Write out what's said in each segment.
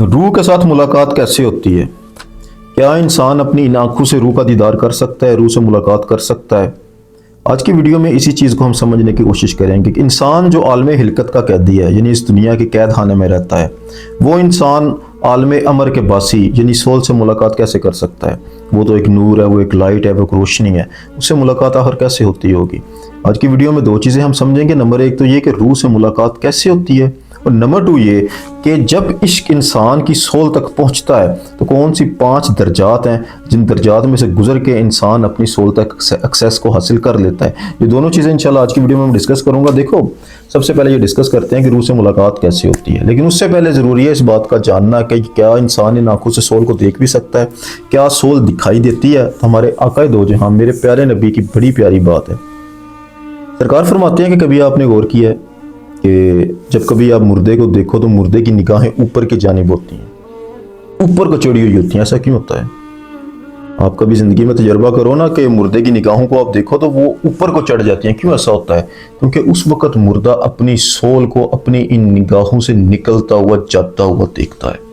روح کے ساتھ ملاقات کیسے ہوتی ہے؟ کیا انسان اپنی ان آنکھوں سے روح کا دیدار کر سکتا ہے، روح سے ملاقات کر سکتا ہے؟ آج کی ویڈیو میں اسی چیز کو ہم سمجھنے کی کوشش کریں گے کہ انسان جو عالم حلقت کا قیدی ہے، یعنی اس دنیا کے قید خانے میں رہتا ہے، وہ انسان عالم امر کے باسی یعنی سول سے ملاقات کیسے کر سکتا ہے؟ وہ تو ایک نور ہے، وہ ایک لائٹ ہے، وہ ایک روشنی ہے، اس سے ملاقات آخر کیسے ہوتی ہوگی؟ آج کی ویڈیو میں دو چیزیں ہم سمجھیں گے۔ نمبر ایک تو یہ کہ روح سے ملاقات کیسے ہوتی ہے، اور نمبر دو یہ کہ جب عشق انسان کی سول تک پہنچتا ہے تو کون سی 5 درجات ہیں جن درجات میں سے گزر کے انسان اپنی سول تک ایکسیس کو حاصل کر لیتا ہے۔ یہ دونوں چیزیں انشاءاللہ آج کی ویڈیو میں ڈسکس کروں گا۔ دیکھو، سب سے پہلے یہ ڈسکس کرتے ہیں کہ روح سے ملاقات کیسے ہوتی ہے، لیکن اس سے پہلے ضروری ہے اس بات کا جاننا کہ کیا انسان ان آنکھوں سے سول کو دیکھ بھی سکتا ہے، کیا سول دکھائی دیتی ہے؟ ہمارے آقا دو جہاں میرے پیارے نبی کی بڑی پیاری بات ہے۔ سرکار فرماتے ہیں کہ کبھی آپ نے غور کیا ہے کہ جب کبھی آپ مردے کو دیکھو تو مردے کی نگاہیں اوپر کی جانب ہوتی ہیں، اوپر کو چڑھی ہوئی ہوتی ہیں۔ ایسا کیوں ہوتا ہے؟ آپ کبھی زندگی میں تجربہ کرو نا کہ مردے کی نگاہوں کو آپ دیکھو تو وہ اوپر کو چڑھ جاتی ہیں۔ کیوں ایسا ہوتا ہے؟ کیونکہ اس وقت مردہ اپنی سول کو اپنی ان نگاہوں سے نکلتا ہوا جاتا ہوا دیکھتا ہے۔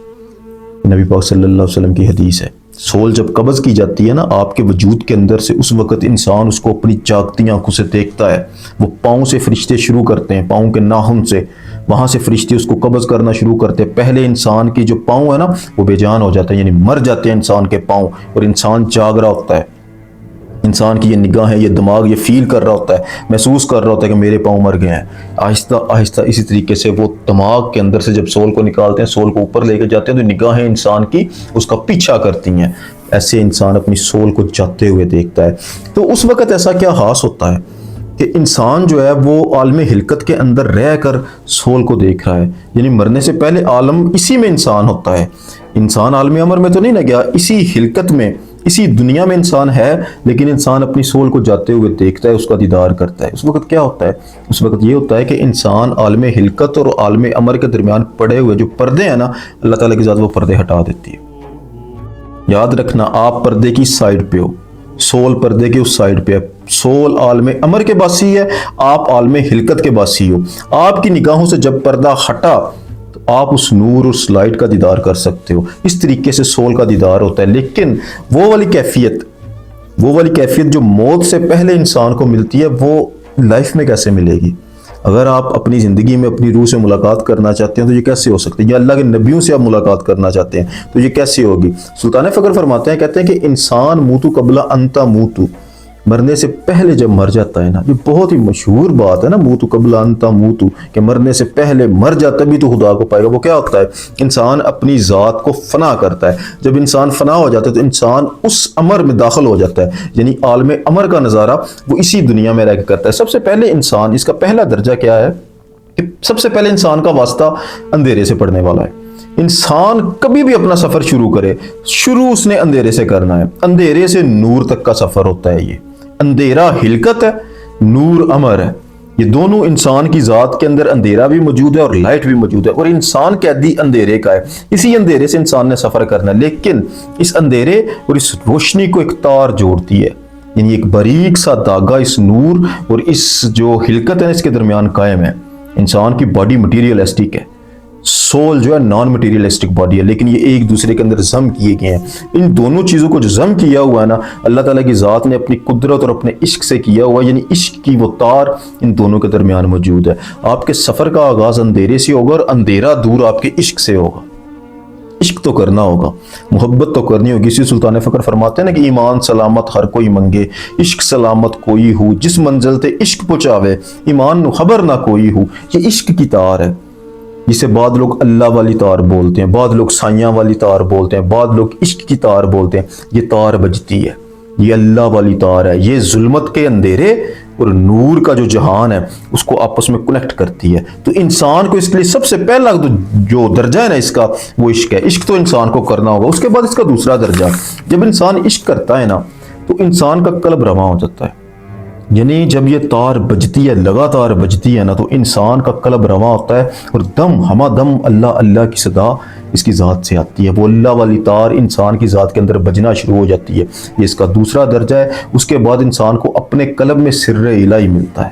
نبی پاک صلی اللہ علیہ وسلم کی حدیث ہے، سول جب قبض کی جاتی ہے نا آپ کے وجود کے اندر سے، اس وقت انسان اس کو اپنی جاگتی آنکھوں سے دیکھتا ہے۔ وہ پاؤں سے فرشتے شروع کرتے ہیں، پاؤں کے ناخن سے، وہاں سے فرشتے اس کو قبض کرنا شروع کرتے ہیں۔ پہلے انسان کی جو پاؤں ہے نا وہ بے جان ہو جاتے ہیں، یعنی مر جاتے ہیں انسان کے پاؤں، اور انسان جاگ رہا ہوتا ہے۔ انسان کی یہ نگاہیں، یہ دماغ یہ فیل کر رہا ہوتا ہے، محسوس کر رہا ہوتا ہے کہ میرے پاؤں مر گئے ہیں۔ آہستہ آہستہ اسی طریقے سے وہ دماغ کے اندر سے جب سول کو نکالتے ہیں، سول کو اوپر لے کے جاتے ہیں، تو نگاہیں انسان کی اس کا پیچھا کرتی ہیں۔ ایسے انسان اپنی سول کو جاتے ہوئے دیکھتا ہے۔ تو اس وقت ایسا کیا خاص ہوتا ہے کہ انسان جو ہے وہ عالم حلقت کے اندر رہ کر سول کو دیکھ رہا ہے، یعنی مرنے سے پہلے عالم اسی میں انسان ہوتا ہے۔ انسان عالم امر میں تو نہیں نہ گیا، اسی حلقت میں، اسی دنیا میں انسان ہے، لیکن انسان اپنی سول کو جاتے ہوئے دیکھتا ہے، اس کا دیدار کرتا ہے۔ اس وقت کیا ہوتا ہے؟ اس وقت یہ ہوتا ہے کہ انسان عالم حلقت اور عالم امر کے درمیان پڑے ہوئے جو پردے ہیں نا، اللہ تعالیٰ کی ذات وہ پردے ہٹا دیتی ہے۔ یاد رکھنا، آپ پردے کی سائیڈ پہ ہو، سول پردے کے اس سائیڈ پہ ہے۔ سول عالم امر کے باسی ہے، آپ عالم حلقت کے باسی ہو۔ آپ کی نگاہوں سے جب پردہ ہٹا تو آپ اس نور، اس لائٹ کا دیدار کر سکتے ہو۔ اس طریقے سے سول کا دیدار ہوتا ہے۔ لیکن وہ والی کیفیت جو موت سے پہلے انسان کو ملتی ہے، وہ لائف میں کیسے ملے گی؟ اگر آپ اپنی زندگی میں اپنی روح سے ملاقات کرنا چاہتے ہیں تو یہ کیسے ہو سکتی ہے؟ یا اللہ کے نبیوں سے آپ ملاقات کرنا چاہتے ہیں تو یہ کیسے ہوگی؟ سلطان فخر فرماتے ہیں، کہتے ہیں کہ انسان موتو قبل انتا موتو، مرنے سے پہلے جب مر جاتا ہے نا، یہ بہت ہی مشہور بات ہے نا، موتو قبل انتا موتو، کہ مرنے سے پہلے مر جاتا بھی تو خدا کو پائے گا۔ وہ کیا ہوتا ہے؟ انسان اپنی ذات کو فنا کرتا ہے۔ جب انسان فنا ہو جاتا ہے تو انسان اس امر میں داخل ہو جاتا ہے، یعنی عالم امر کا نظارہ وہ اسی دنیا میں رہ کے کرتا ہے۔ سب سے پہلے انسان، اس کا پہلا درجہ کیا ہے کہ سب سے پہلے انسان کا واسطہ اندھیرے سے پڑنے والا ہے۔ انسان کبھی بھی اپنا سفر شروع کرے، شروع اس نے اندھیرے سے کرنا ہے۔ اندھیرے سے نور تک کا سفر ہوتا ہے۔ یہ اندھیرا حلقت ہے، نور امر ہے۔ یہ دونوں انسان کی ذات کے اندر اندھیرا بھی موجود ہے اور لائٹ بھی موجود ہے، اور انسان قیدی اندھیرے کا ہے۔ اسی اندھیرے سے انسان نے سفر کرنا ہے، لیکن اس اندھیرے اور اس روشنی کو ایک تار جوڑتی ہے، یعنی ایک باریک سا دھاگا اس نور اور اس جو حلقت ہے اس کے درمیان قائم ہے۔ انسان کی باڈی مٹیریلسٹک ہے، سول جو ہے نان مٹیریلسٹک باڈی ہے، لیکن یہ ایک دوسرے کے اندر ضم کیے گئے ہیں۔ ان دونوں چیزوں کو جو ضم کیا ہوا ہے نا، اللہ تعالیٰ کی ذات نے اپنی قدرت اور اپنے عشق سے کیا ہوا ہے، یعنی عشق کی وہ تار ان دونوں کے درمیان موجود ہے۔ آپ کے سفر کا آغاز اندھیرے سے ہوگا اور اندھیرا دور آپ کے عشق سے ہوگا۔ عشق تو کرنا ہوگا، محبت تو کرنی ہوگی۔ اسی سلطان فخر فرماتے ہیں نا کہ ایمان سلامت ہر کوئی منگے، عشق سلامت کوئی ہو، جس منزل تے عشق پہنچاوے، ایمان نو خبر نہ کوئی ہو۔ یہ عشق کی تار ہے، جسے بعض لوگ اللہ والی تار بولتے ہیں، بعض لوگ سائیاں والی تار بولتے ہیں، بعض لوگ عشق کی تار بولتے ہیں۔ یہ تار بجتی ہے، یہ اللہ والی تار ہے۔ یہ ظلمت کے اندھیرے اور نور کا جو جہان ہے اس کو آپس میں کنیکٹ کرتی ہے۔ تو انسان کو اس کے لیے سب سے پہلا جو درجہ ہے نا اس کا، وہ عشق ہے۔ عشق تو انسان کو کرنا ہوگا۔ اس کے بعد اس کا دوسرا درجہ، جب انسان عشق کرتا ہے نا تو انسان کا قلب رواں ہو جاتا ہے، یعنی جب یہ تار بجتی ہے، لگاتار بجتی ہے نا، تو انسان کا قلب رواں ہوتا ہے، اور دم ہما دم اللہ اللہ کی صدا اس کی ذات سے آتی ہے۔ وہ اللہ والی تار انسان کی ذات کے اندر بجنا شروع ہو جاتی ہے۔ یہ اس کا دوسرا درجہ ہے۔ اس کے بعد انسان کو اپنے قلب میں سر الہی ملتا ہے،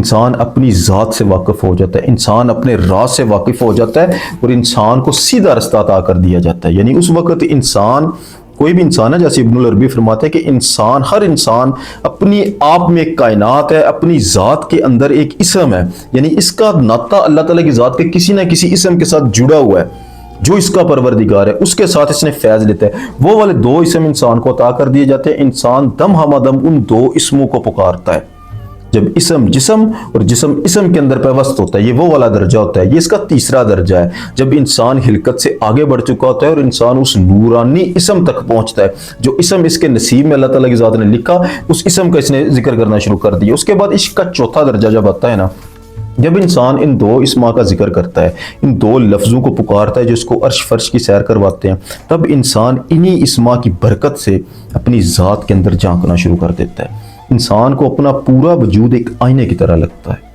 انسان اپنی ذات سے واقف ہو جاتا ہے، انسان اپنے راز سے واقف ہو جاتا ہے اور انسان کو سیدھا رستہ عطا کر دیا جاتا ہے۔ یعنی اس وقت انسان، کوئی بھی انسان ہے، جیسے ابن العربی فرماتے ہیں کہ انسان، ہر انسان اپنی آپ میں ایک کائنات ہے، اپنی ذات کے اندر ایک اسم ہے، یعنی اس کا ناطہ اللہ تعالیٰ کی ذات کے کسی نہ کسی اسم کے ساتھ جڑا ہوا ہے، جو اس کا پروردگار ہے، اس کے ساتھ اس نے فیض لیتا ہے۔ وہ والے دو اسم انسان کو عطا کر دیے جاتے ہیں، انسان دم ہمدم ان دو اسموں کو پکارتا ہے۔ جب اسم جسم اور جسم اسم کے اندر پیوست ہوتا ہے، یہ وہ والا درجہ ہوتا ہے، یہ اس کا تیسرا درجہ ہے۔ جب انسان ہلکت سے آگے بڑھ چکا ہوتا ہے اور انسان اس نورانی اسم تک پہنچتا ہے، جو اسم اس کے نصیب میں اللہ تعالیٰ کی ذات نے لکھا، اس اسم کا اس نے ذکر کرنا شروع کر دیا۔ اس کے بعد عشق کا چوتھا درجہ جب آتا ہے نا، جب انسان ان دو اسما کا ذکر کرتا ہے، ان دو لفظوں کو پکارتا ہے جو اس کو عرش فرش کی سیر کرواتے ہیں، تب انسان انہی اسما کی برکت سے اپنی ذات کے اندر جھانکنا شروع کر دیتا ہے۔ انسان کو اپنا پورا وجود ایک آئینے کی طرح لگتا ہے۔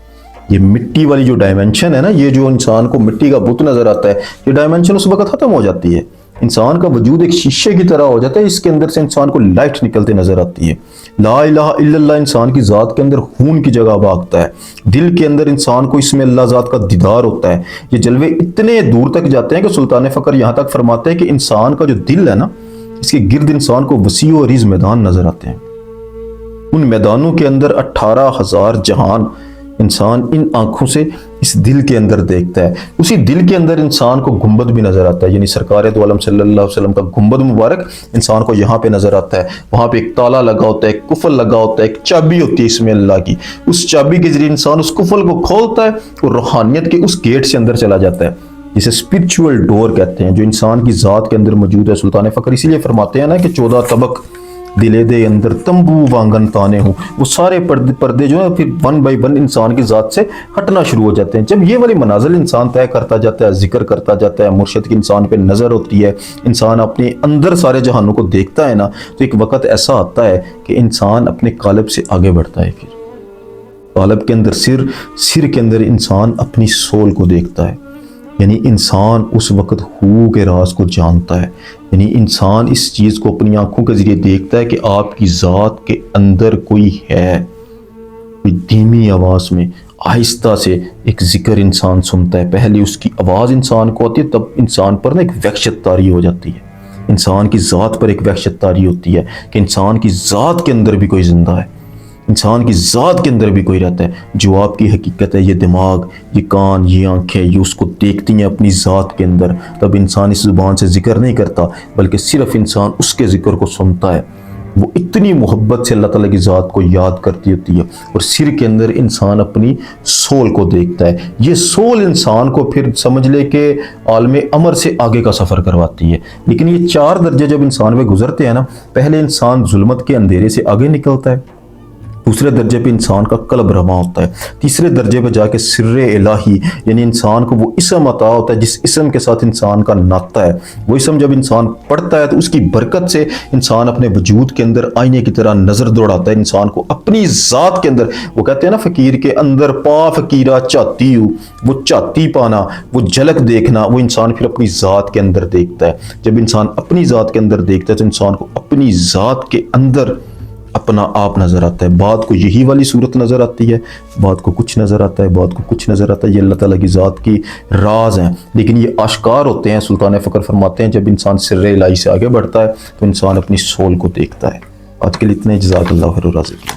یہ مٹی والی جو ڈائمنشن ہے نا، یہ جو انسان کو مٹی کا بت نظر آتا ہے، یہ ڈائمنشن اس وقت ختم ہو جاتی ہے۔ انسان کا وجود ایک شیشے کی طرح ہو جاتا ہے، اس کے اندر سے انسان کو لائٹ نکلتے نظر آتی ہے۔ لا الہ الا اللہ انسان کی ذات کے اندر خون کی جگہ بھاگتا ہے، دل کے اندر انسان کو اس میں اللہ ذات کا دیدار ہوتا ہے۔ یہ جلوے اتنے دور تک جاتے ہیں کہ سلطان فقر یہاں تک فرماتے ہیں کہ انسان کا جو دل ہے نا، اس کے گرد انسان کو وسیع و عریض میدان نظر آتے ہیں۔ ان میدانوں کے اندر 18,000 جہان انسان ان آنکھوں سے اس دل کے اندر دیکھتا ہے۔ اسی دل کے اندر انسان کو گنبد بھی نظر آتا ہے، یعنی سرکار دو عالم صلی اللہ علیہ وسلم کا گنبد مبارک انسان کو یہاں پہ نظر آتا ہے۔ وہاں پہ ایک تالا لگا ہوتا ہے، ایک قفل لگا ہوتا ہے، ایک چابی ہوتی ہے اس میں اللہ کی۔ اس چابی کے ذریعے انسان اس قفل کو کھولتا ہے اور روحانیت کے اس گیٹ سے اندر چلا جاتا ہے، جسے اسپرچول ڈور کہتے ہیں، جو انسان کی ذات کے اندر موجود ہے۔ سلطان فقر اسی لیے فرماتے ہیں نا کہ 14 طبق دلے دے اندر تمبو وانگن تانے ہوں، وہ سارے پردے جو ہیں پھر ون بائی ون انسان کی ذات سے ہٹنا شروع ہو جاتے ہیں۔ جب یہ والی منازل انسان طے کرتا جاتا ہے، ذکر کرتا جاتا ہے، مرشد کی انسان پہ نظر ہوتی ہے، انسان اپنے اندر سارے جہانوں کو دیکھتا ہے نا، تو ایک وقت ایسا آتا ہے کہ انسان اپنے قالب سے آگے بڑھتا ہے۔ پھر قالب کے اندر سر کے اندر انسان اپنی سول کو دیکھتا ہے، یعنی انسان اس وقت ہو کے راز کو جانتا ہے، یعنی انسان اس چیز کو اپنی آنکھوں کے ذریعے دیکھتا ہے کہ آپ کی ذات کے اندر کوئی ہے۔ کوئی دھیمی آواز میں آہستہ سے ایک ذکر انسان سنتا ہے، پہلے اس کی آواز انسان کو آتی ہے، تب انسان پر ایک وحشت طاری ہو جاتی ہے، انسان کی ذات پر ایک وحشت طاری ہوتی ہے کہ انسان کی ذات کے اندر بھی کوئی زندہ ہے، انسان کی ذات کے اندر بھی کوئی رہتا ہے۔ جو آپ کی حقیقت ہے، یہ دماغ، یہ کان، یہ آنکھیں، یہ اس کو دیکھتی ہیں اپنی ذات کے اندر۔ تب انسان اس زبان سے ذکر نہیں کرتا، بلکہ صرف انسان اس کے ذکر کو سنتا ہے۔ وہ اتنی محبت سے اللہ تعالیٰ کی ذات کو یاد کرتی ہوتی ہے، اور سر کے اندر انسان اپنی سول کو دیکھتا ہے۔ یہ سول انسان کو پھر سمجھ لے کہ عالم امر سے آگے کا سفر کرواتی ہے۔ لیکن یہ 4 درجے جب انسان پہ گزرتے ہیں نا، پہلے انسان ظلمت کے اندھیرے سے آگے نکلتا ہے، دوسرے درجے پہ انسان کا قلب رواں ہوتا ہے، تیسرے درجے پہ جا کے سر الہی، یعنی انسان کو وہ اسم عطا ہوتا ہے جس اسم کے ساتھ انسان کا ناطہ ہے۔ وہ اسم جب انسان پڑھتا ہے تو اس کی برکت سے انسان اپنے وجود کے اندر آئینے کی طرح نظر دوڑاتا ہے، انسان کو اپنی ذات کے اندر، وہ کہتے ہیں نا فقیر کے اندر پا فقیرہ چاہتی ہوں، وہ چاہتی پانا، وہ جھلک دیکھنا، وہ انسان پھر اپنی ذات کے اندر دیکھتا ہے۔ جب انسان اپنی ذات کے اندر دیکھتا ہے تو انسان کو اپنی ذات کے اندر اپنا آپ نظر آتا ہے۔ بعد کو یہی والی صورت نظر آتی ہے، بعد کو کچھ نظر آتا ہے، بعد کو کچھ نظر آتا ہے۔ یہ اللہ تعالیٰ کی ذات کی راز ہیں، لیکن یہ آشکار ہوتے ہیں۔ سلطان فقر فرماتے ہیں جب انسان سر الہی سے آگے بڑھتا ہے تو انسان اپنی سول کو دیکھتا ہے۔ آج کے لیے اتنے، جزاک اللہ خیر و رازق۔